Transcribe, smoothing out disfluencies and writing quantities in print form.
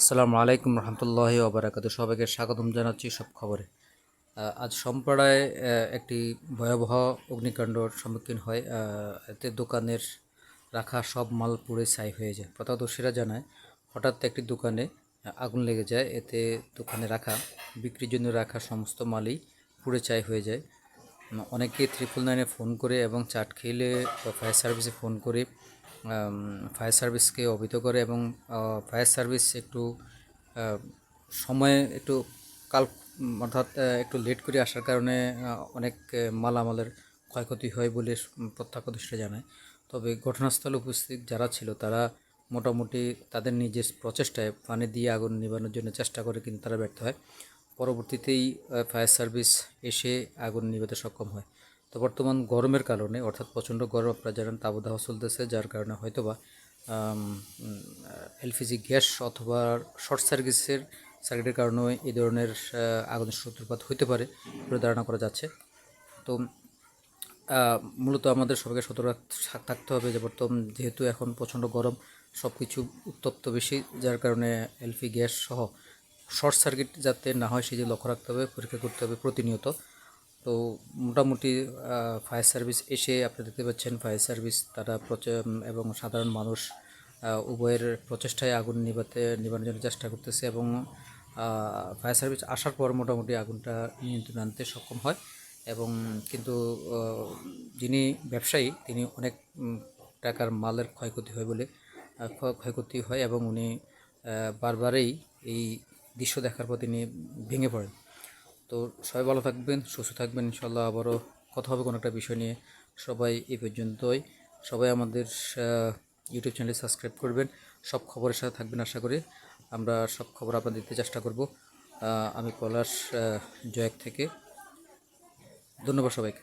আসসালামু আলাইকুম রহমতুল্লাহি ওবরাকাতু। সবাইকে স্বাগতম জানাচ্ছি সব খবরে। আজ সম্প্রদায় একটি ভয়াবহ অগ্নিকাণ্ডর সম্মুখীন হয়। এতে দোকানের রাখা সব মাল পুড়ে ছাই হয়ে যায়। প্রত্যক্ষদর্শীরা জানায় হঠাৎ একটি দোকানে আগুন লেগে যায়। এতে দোকানে রাখা বিক্রির জন্য রাখা সমস্ত মালই পুড়ে ছাই হয়ে যায়। অনেকে 999-এ ফোন করে এবং চাটখিলে ফায়ার সার্ভিসে ফোন করে ফায়ার সার্ভিসকে অবহিত করে এবং ফায়ার সার্ভিস একটু সময়ে একটু কাল অর্থাৎ একটু লেট করে আসার কারণে অনেক মালামালের ক্ষয়ক্ষতি হয় বলে প্রত্যক্ষদর্শীরা জানায়। তবে ঘটনাস্থলে উপস্থিত যারা ছিল তারা মোটামুটি তাদের নিজের প্রচেষ্টায় পানি দিয়ে আগুন নেভানোর জন্য চেষ্টা করে, কিন্তু তারা ব্যর্থ হয়। পরবর্তীতেই ফায়ার সার্ভিস এসে আগুন নিভাতে সক্ষম হয়। তো বর্তমান গরমের কারণে, অর্থাৎ প্রচণ্ড গরম, আপনারা জানেন তাপদাহ চলতেছে, যার কারণে হয়তোবা এলপিজি গ্যাস অথবা শর্ট সার্কিটের কারণে এই ধরনের আগুনের সূত্রপাত হতে পারে বলে ধারণা করা যাচ্ছে। তো মূলত আমাদের সবাইকে সতর্ক থাকতে হবে যে বর্তমান যেহেতু এখন প্রচণ্ড গরম, সব কিছু উত্তপ্ত বেশি, যার কারণে এলপি গ্যাস সহ শর্ট সার্কিট যাতে না হয় সেদিকে লক্ষ্য রাখতে হবে, পরীক্ষা করতে হবে প্রতিনিয়ত। তো মোটামুটি ফায়ার সার্ভিস এসে আপনারা দেখতে পাচ্ছেন ফায়ার সার্ভিস তারা এবং সাধারণ মানুষ উভয়ের প্রচেষ্টায় আগুন নিভানোর জন্য চেষ্টা করতেছে এবং ফায়ার সার্ভিস আসার পর মোটামুটি আগুনটা নিয়ন্ত্রণে আনতে সক্ষম হয়। এবং কিন্তু যিনি ব্যবসায়ী তিনি অনেক টাকার মালের ক্ষয়ক্ষতি হয় বলে ক্ষয়ক্ষতি হয় এবং উনি বারবারই এই দৃশ্য দেখার পর তিনি ভেঙে পড়েন। তো সবাই ভালো থাকবেন, সুস্থ থাকবেন, ইনশাল্লাহ আবারও কথা হবে কোনো একটা বিষয় নিয়ে। সবাই এই পর্যন্তই। সবাই আমাদের ইউটিউব চ্যানেল সাবস্ক্রাইব করবেন, সব খবরের সাথে থাকবেন আশা করি। আমরা সব খবর আপনাদের দিতে চেষ্টা করব। আমি পলাশ জয়েক থেকে। ধন্যবাদ সবাইকে।